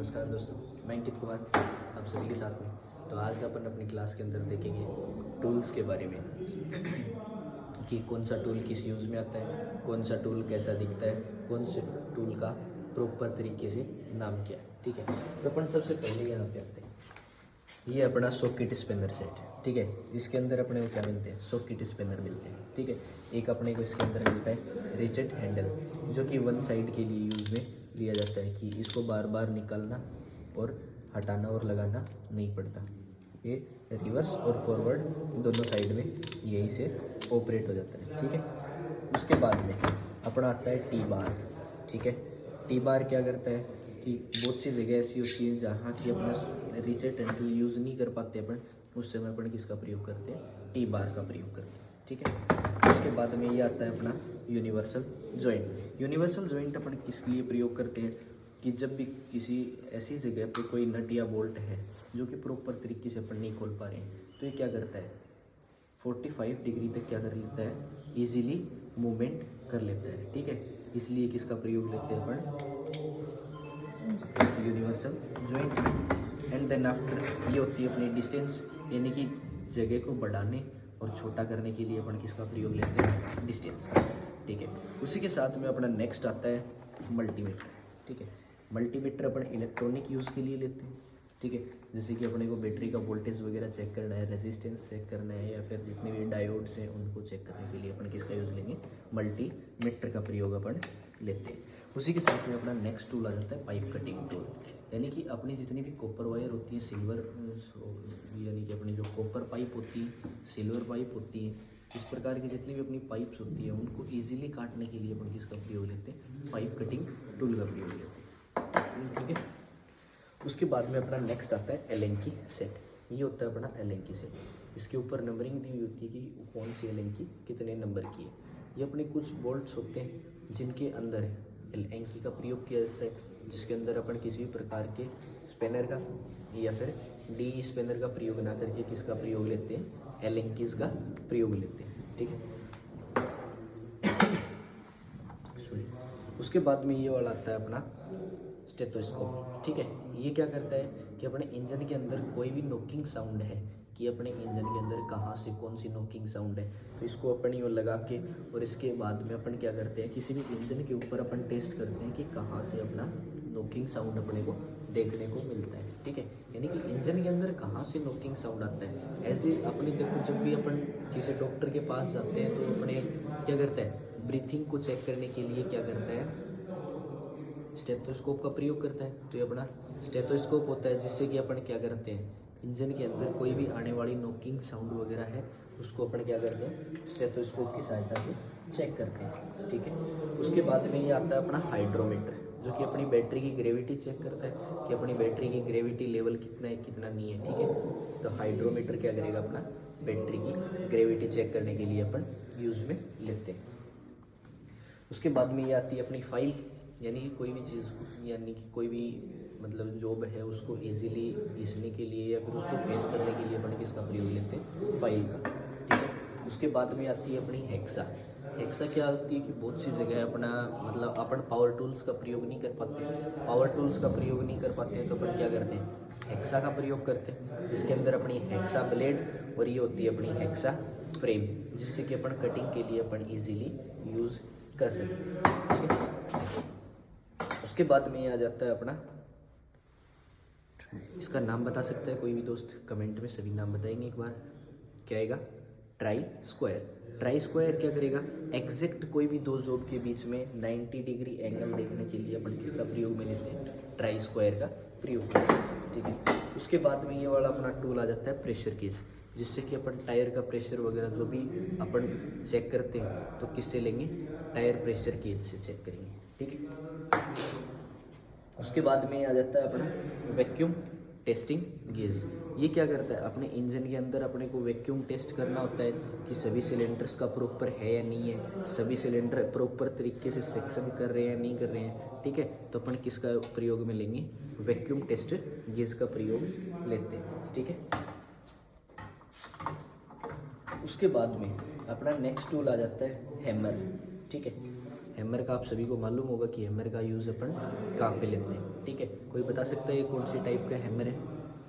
नमस्कार दोस्तों, मैं अंकित कुमार आप सभी के साथ में। तो आज अपन अपनी क्लास के अंदर देखेंगे टूल्स के बारे में कि कौन सा टूल किस यूज़ में आता है, कौन सा टूल कैसा दिखता है, कौन से टूल का प्रॉपर तरीके से नाम क्या है। ठीक है, तो अपन सबसे पहले यहाँ पे आते हैं। ये अपना सॉकेट स्पिनर सेट, ठीक है। इसके अंदर अपने को क्या मिलते हैं, सॉकेट स्पिनर मिलते हैं, ठीक है। एक अपने को इसके अंदर मिलता है रिचेट हैंडल, जो कि वन साइड के लिए यूज़ में लिया जाता है कि इसको बार बार निकालना और हटाना और लगाना नहीं पड़ता। ये रिवर्स और फॉरवर्ड दोनों साइड में यही से ऑपरेट हो जाता है, ठीक है। उसके बाद में अपना आता है टी बार, ठीक है। टी बार क्या करता है कि बहुत सी जगह ऐसी होती है जहाँ की अपना रिचेट हैंडल यूज़ नहीं कर पाते अपन, उस समय अपन किसका प्रयोग करते हैं, टी बार का प्रयोग करते हैं, ठीक है। उसके बाद में ये आता है अपना यूनिवर्सल जॉइंट। यूनिवर्सल जॉइंट अपन किस लिए प्रयोग करते हैं कि जब भी किसी ऐसी जगह पे कोई नट या बोल्ट है जो कि प्रॉपर तरीके से अपन नहीं खोल पा रहे हैं, तो ये क्या करता है 45 डिग्री तक क्या कर लेता है, ईजिली मूवमेंट कर लेता है, ठीक है। इसलिए किसका प्रयोग लेते हैं अपन, universal joint. And then after ये होती है अपनी डिस्टेंस, यानी कि जगह को बढ़ाने और छोटा करने के लिए अपन किसका प्रयोग लेते हैं, डिस्टेंस का, ठीक है। उसी के साथ में अपना नेक्स्ट आता है मल्टीमीटर, ठीक है। मल्टीमीटर अपन इलेक्ट्रॉनिक यूज़ के लिए लेते हैं, ठीक है। जैसे कि अपने को बैटरी का वोल्टेज वगैरह चेक करना है, रेजिस्टेंस चेक करना है, या फिर जितने भी डायोड्स हैं उनको चेक करने के लिए अपन किसका यूज़ लेंगे, मल्टीमीटर का प्रयोग अपन लेते हैं। उसी के साथ में अपना नेक्स्ट टूल आ जाता है पाइप कटिंग टूल, यानी कि अपनी जितनी भी कॉपर वायर होती है, सिल्वर यानी कि अपनी जो कॉपर पाइप होती है, सिल्वर पाइप होती है, इस प्रकार की जितनी भी अपनी पाइप्स होती है उनको इजीली काटने के लिए अपन किसका प्रयोग लेते हैं, पाइप कटिंग टूल का प्रयोग लेते हैं, ठीक है। उसके बाद में अपना नेक्स्ट आता है एलेंकी सेट। ये होता है अपना एलेंकी सेट। इसके ऊपर नंबरिंग दी हुई होती है कि कौन सी एलेंकी कितने नंबर की है। ये अपने कुछ बोल्ट्स होते हैं जिनके अंदर एलेंकी का प्रयोग किया जाता है, जिसके अंदर अपन किसी भी प्रकार के स्पेनर का या फिर डी स्पेनर का प्रयोग ना करके किसका प्रयोग लेते हैं, एलेंकीज का प्रयोग लेते हैं, ठीक है। उसके बाद में ये वाला आता है अपना स्टेथोस्कोप, ठीक है। ये क्या करता है कि अपने इंजन के अंदर कोई भी नॉकिंग साउंड है कि अपने इंजन के अंदर कहाँ से कौन सी नॉकिंग साउंड है, तो इसको अपन यूँ लगा के और इसके बाद में अपन क्या करते हैं, किसी भी इंजन के ऊपर अपन टेस्ट करते हैं कि कहाँ से अपना नॉकिंग साउंड अपने को देखने को मिलता है, ठीक है। यानी कि इंजन के अंदर कहाँ से नॉकिंग साउंड आता है। ऐसे अपने देखो, जब भी अपन किसी डॉक्टर के पास जाते हैं तो अपने क्या करता है, ब्रीथिंग को चेक करने के लिए क्या करता है, स्टेथोस्कोप का प्रयोग करता है। तो ये अपना स्टेथोस्कोप होता है, जिससे कि अपन क्या करते हैं, इंजन के अंदर कोई भी आने वाली नॉकिंग साउंड वगैरह है उसको अपन क्या करते हैं, स्टेथोस्कोप की सहायता से चेक करते हैं, ठीक है। उसके बाद में ये आता है अपना हाइड्रोमीटर, जो कि अपनी बैटरी की ग्रेविटी चेक करता है कि अपनी बैटरी की ग्रेविटी लेवल कितना है कितना नहीं है, ठीक है। तो हाइड्रोमीटर क्या करेगा, अपना बैटरी की ग्रेविटी चेक करने के लिए अपन यूज़ में लेते हैं। उसके बाद में ये आती है अपनी फाइल, यानी कि कोई भी चीज़, यानी कि कोई भी मतलब जॉब है उसको इजीली घिसने के लिए या फिर उसको फेस करने के लिए अपन किसका प्रयोग लेते हैं, फाइल का, ठीक है। उसके बाद में आती है अपनी हेक्सा। हेक्सा क्या होती है कि बहुत सी जगह अपना मतलब अपन पावर टूल्स का प्रयोग नहीं कर पाते, पावर टूल्स का प्रयोग नहीं कर पाते हैं तो अपन क्या करते हैं, हेक्सा का प्रयोग करते हैं, जिसके अंदर अपनी हेक्सा ब्लेड और ये होती है अपनी हेक्सा फ्रेम, जिससे कि अपन कटिंग के लिए अपन ईजिली यूज़ कर सकते हैं, ठीक है। उसके बाद में ये आ जाता है अपना, इसका नाम बता सकता है कोई भी दोस्त, कमेंट में सभी नाम बताएंगे एक बार, क्या आएगा, ट्राई स्क्वायर। ट्राई स्क्वायर क्या करेगा, एग्जैक्ट कोई भी दो जॉब के बीच में 90 डिग्री एंगल देखने के लिए अपन किसका प्रयोग में लेते हैं, ट्राई स्क्वायर का प्रयोग करते हैं, ठीक है। उसके बाद में ये वाला अपना टूल आ जाता है प्रेशर गेज, जिससे कि अपन टायर का प्रेशर वगैरह जो भी अपन चेक करते हैं तो किससे लेंगे, टायर प्रेशर गेज से चेक करेंगे, ठीक है। उसके बाद में आ जाता है अपना वैक्यूम टेस्टिंग गेज। ये क्या करता है, अपने इंजन के अंदर अपने को वैक्यूम टेस्ट करना होता है कि सभी सिलेंडर्स का प्रॉपर है या नहीं है, सभी सिलेंडर प्रॉपर तरीके से सेक्शन कर रहे हैं या नहीं कर रहे हैं, ठीक है। तो अपन किसका प्रयोग में लेंगे, वैक्यूम टेस्ट गेज का प्रयोग लेते हैं, ठीक है। उसके बाद में अपना नेक्स्ट टूल आ जाता है हैमर, ठीक है। हैमर का आप सभी को मालूम होगा कि हैमर का यूज़ अपन कहाँ पे लेते हैं, ठीक है। कोई बता सकता है ये कौन सी टाइप का हैमर है?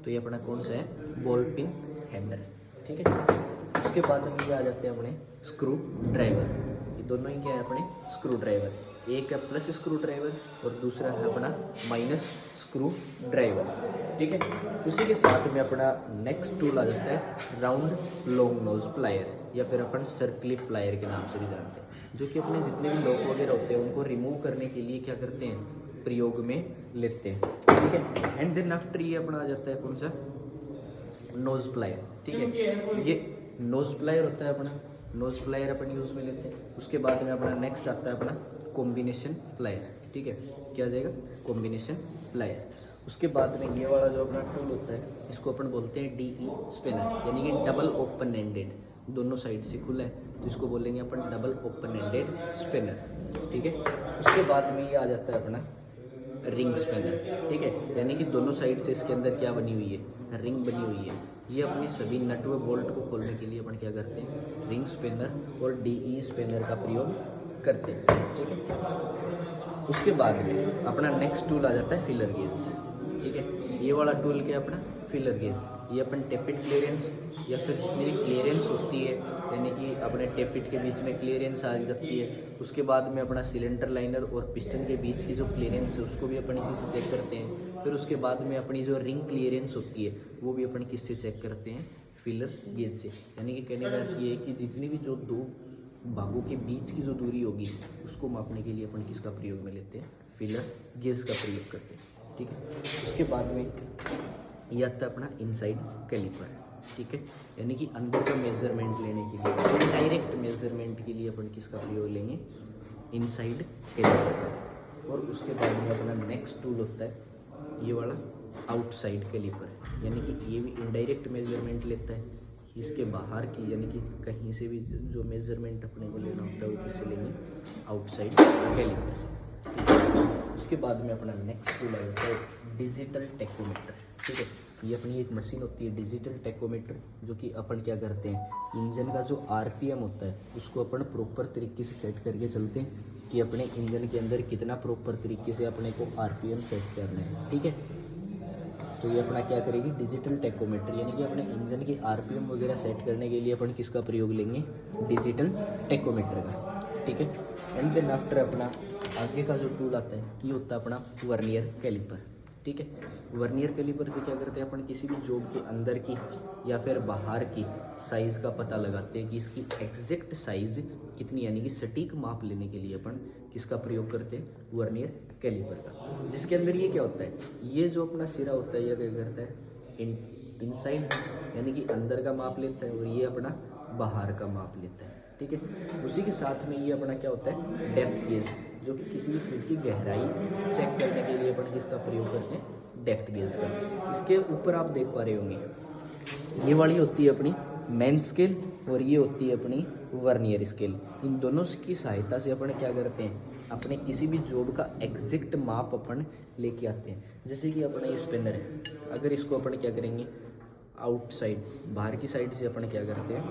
तो ये अपना कौन सा है? बॉल पिन हैमर, ठीक है। उसके बाद में ये आ जाते हैं अपने स्क्रू ड्राइवर। ये दोनों ही क्या है अपने? Screw driver. एक है प्लस स्क्रू ड्राइवर और दूसरा है अपना माइनस स्क्रू ड्राइवर, ठीक है। उसी के साथ में अपना नेक्स्ट टूल आ जाता है राउंड लॉन्ग नोज प्लायर, या फिर अपन सर्कलिप प्लायर के नाम से भी जानते हैं, जो कि अपने जितने भी लॉक वगैरह होते हैं उनको रिमूव करने के लिए क्या करते हैं? प्रयोग में लेते हैं, ठीक है। एंड देन आफ्टर ये अपना आ जाता है कौन सा? नोज प्लायर, ठीक है। ये नोज प्लायर होता है अपना, नोज प्लायर अपन यूज़ में लेते हैं। उसके बाद में अपना नेक्स्ट आता है अपना कॉम्बिनेशन प्लायर, ठीक है। क्या आ जाएगा? Combination plier. उसके बाद में ये वाला जो अपना टूल होता है इसको अपन बोलते हैं DE स्पिनर, यानी कि डबल ओपन एंडेड, दोनों साइड से खुला है तो इसको बोलेंगे अपन डबल ओपन एंडेड स्पिनर, ठीक है। उसके बाद में ये आ जाता है अपना रिंग स्पिनर, ठीक है, यानी कि दोनों साइड से इसके अंदर क्या बनी हुई है? रिंग बनी हुई है। ये अपनी सभी नट व बोल्ट को खोलने के लिए अपन क्या करते हैं? रिंग स्पिनर और DE स्पिनर का प्रयोग करते हैं, ठीक है। उसके बाद में अपना नेक्स्ट टूल आ जाता है फिलर गेज, ठीक है। ये वाला टूल क्या है अपना? Filler gauge. ये अपन टेपिट क्लियरेंस या फिर जितनी भी क्लियरेंस होती है, यानी कि अपने टेपिट के बीच में क्लियरेंस आ जाती है, उसके बाद में अपना सिलेंडर लाइनर और पिस्टन के बीच की जो क्लियरेंस है उसको भी अपन इसी से चेक करते हैं। फिर उसके बाद में अपनी जो रिंग क्लियरेंस होती है वो भी अपन किससे चेक करते हैं? फिलर गेज से। यानी कि कहने का अर्थ ये है कि जितनी भी जो दो भागों के बीच की जो दूरी होगी उसको मापने के लिए अपन किसका प्रयोग में लेते हैं? फिलर गेज का प्रयोग करते हैं, ठीक है। उसके बाद में ये आता है अपना इनसाइड कैलिपर, ठीक है, यानी कि अंदर का मेजरमेंट लेने के लिए, डायरेक्ट मेजरमेंट के लिए अपन किसका प्रयोग लेंगे? Inside calliper. और उसके बाद में अपना नेक्स्ट टूल होता है ये वाला आउटसाइड कैलिपर, यानी कि ये भी इनडायरेक्ट मेजरमेंट लेता है, इसके बाहर की, यानी कि कहीं से भी जो मेजरमेंट अपने को लेना होता है वो किससे लेंगे? आउटसाइड कैलिपर से। उसके बाद में अपना नेक्स्ट टूल आ जाता है डिजिटल टेकोमीटर, ठीक है। ये अपनी एक मशीन होती है डिजिटल टेकोमीटर, जो कि अपन क्या करते हैं? इंजन का जो RPM होता है उसको अपन प्रॉपर तरीके से सेट करके चलते हैं कि अपने इंजन के अंदर कितना प्रॉपर तरीके से अपने को RPM सेट करना है, ठीक है। तो ये अपना क्या करेगी? डिजिटल टेकोमीटर, यानी कि अपने इंजन के RPM वगैरह सेट करने के लिए अपन किसका प्रयोग लेंगे? डिजिटल टेकोमीटर का, ठीक है। एंड देन आफ्टर अपना आगे का जो टूल आता है ये होता है अपना वर्नियर कैलिपर, ठीक है। वर्नियर कैलिपर से क्या करते हैं अपन? किसी भी जॉब के अंदर की या फिर बाहर की साइज़ का पता लगाते हैं कि इसकी एग्जैक्ट साइज़ कितनी, यानी कि सटीक माप लेने के लिए अपन किसका प्रयोग करते हैं? वर्नियर कैलिपर का। जिसके अंदर ये क्या होता है? ये जो अपना सिरा होता है ये क्या करता है? इनसाइड, यानी कि अंदर का माप लेता है, और ये अपना बाहर का माप लेता है, ठीक है। उसी के साथ में ये अपना क्या होता है? डेप्थ गेज, जो कि किसी भी चीज़ की गहराई चेक करने के लिए अपन किसका प्रयोग करते हैं? डेप्थ गेज का। इसके ऊपर आप देख पा रहे होंगे ये वाली होती है अपनी मेन स्केल और ये होती है अपनी वर्नियर स्केल। इन दोनों की सहायता से अपन क्या करते हैं? अपने किसी भी जॉब का एग्जैक्ट माप अपन लेके आते हैं। जैसे कि अपना ये स्पिनर है, अगर इसको अपन क्या करेंगे? आउटसाइड, बाहर की साइड से अपन क्या करते हैं?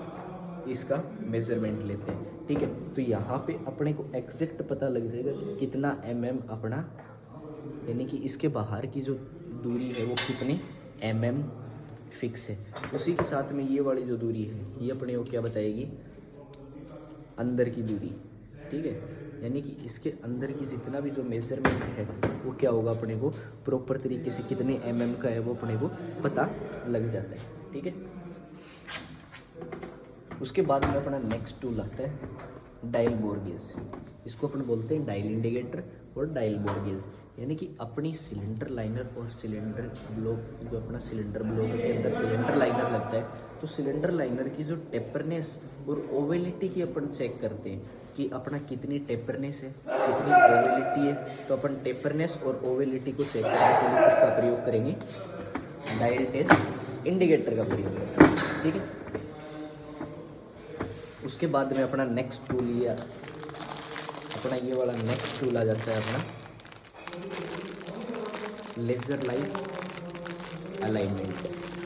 इसका मेजरमेंट लेते हैं, ठीक है। तो यहाँ पे अपने को एग्जैक्ट पता लग जाएगा कि कितना अपना, यानी कि इसके बाहर की जो दूरी है वो कितने फिक्स है। उसी के साथ में ये वाली जो दूरी है ये अपने को क्या बताएगी? अंदर की दूरी, ठीक है, यानी कि इसके अंदर की जितना भी जो मेजरमेंट है वो क्या होगा? अपने को प्रॉपर तरीके से कितने का है वो अपने को पता लग जाता है, ठीक है। उसके बाद में अपना नेक्स्ट टूल आता है डायल बोर गेज। इसको अपन बोलते हैं डायल इंडिकेटर और डायल बोर गेज, यानी कि अपनी सिलेंडर लाइनर और सिलेंडर ब्लॉक, जो अपना सिलेंडर ब्लॉक के अंदर सिलेंडर लाइनर लगता है, तो सिलेंडर लाइनर की जो टेपरनेस और ओवेलिटी की अपन चेक करते हैं कि अपना कितनी टेपरनेस है, कितनी ओवेलिटी है। तो अपन टेपरनेस और ओवेलिटी को चेक करने के लिए इसका प्रयोग करेंगे? डायल टेस्ट इंडिकेटर का प्रयोग करेंगे, ठीक है। उसके बाद में अपना नेक्स्ट टूल ये वाला नेक्स्ट टूल आ जाता है अपना लेजर लाइट अलाइनमेंट,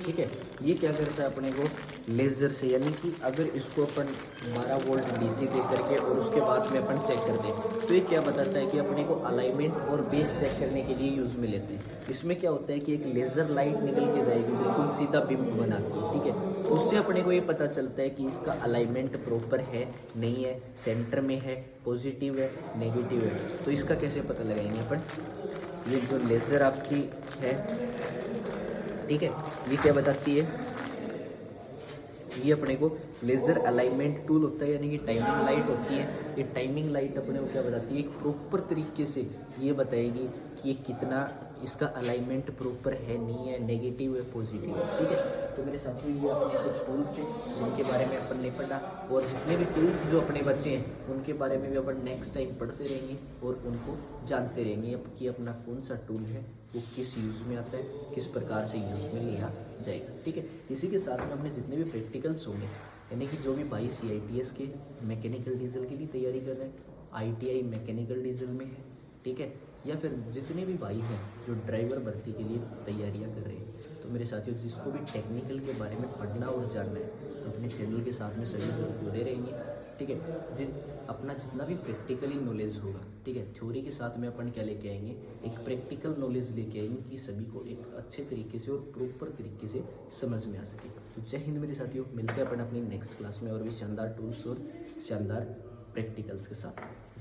ठीक है। ये क्या करता है अपने को? लेज़र से, यानी कि अगर इसको अपन 12 वोल्ट डीसी दे करके और उसके बाद में अपन चेक कर दें तो ये क्या बताता है कि अपने को अलाइनमेंट और बेस चेक करने के लिए यूज़ में लेते हैं। इसमें क्या होता है कि एक लेज़र लाइट निकल के जाएगी, बिल्कुल सीधा बिंब बनाती है, ठीक है। उससे अपने को ये पता चलता है कि इसका अलाइनमेंट प्रॉपर है नहीं है, सेंटर में है, पॉजिटिव है, नेगेटिव है। तो इसका कैसे पता लगाएंगे अपन, ये जो लेज़र आपकी है, ठीक है, ये क्या बताती है, ये अपने को लेज़र अलाइनमेंट टूल होता है, यानी कि टाइमिंग लाइट होती है। ये टाइमिंग लाइट अपने को क्या बताती है, एक प्रॉपर तरीके से ये बताएगी कि ये कितना, इसका अलाइनमेंट प्रॉपर है नहीं है, नेगेटिव है, पॉजिटिव है, ठीक है। तो मेरे साथियों ये अपने कुछ टूल्स थे जिनके बारे में अपन ने पढ़ा, और जितने भी टूल्स जो अपने बच्चे हैं उनके बारे में भी अपन नेक्स्ट टाइम पढ़ते रहेंगे और उनको जानते रहेंगे अब कि अपना कौन सा टूल है वो किस यूज़ में आता है, किस प्रकार से यूज़ में लिया जाएगा, ठीक है। इसी के साथ में अपने जितने भी प्रैक्टिकल्स होंगे, यानी कि जो भी भाई CITS के मैकेनिकल डीजल के लिए तैयारी कर रहे हैं, ITI मैकेनिकल डीजल में है, ठीक है, या फिर जितने भी भाई हैं जो ड्राइवर भर्ती के लिए तैयारियां कर रहे हैं, तो मेरे साथियों जिसको भी टेक्निकल के बारे में पढ़ना और जानना है तो अपने चैनल के साथ में सभी लोग जुड़े रहेंगे, ठीक है। अपना जितना भी प्रैक्टिकली नॉलेज होगा, ठीक है, थ्योरी के साथ में अपन क्या लेके आएंगे, एक प्रैक्टिकल नॉलेज लेके आएंगे कि सभी को एक अच्छे तरीके से और प्रॉपर तरीके से समझ में आ सके। तो जय हिंद मेरे साथियों, मिलते हैं अपन अपनी नेक्स्ट क्लास में और भी शानदार टूल्स और शानदार प्रैक्टिकल्स के साथ।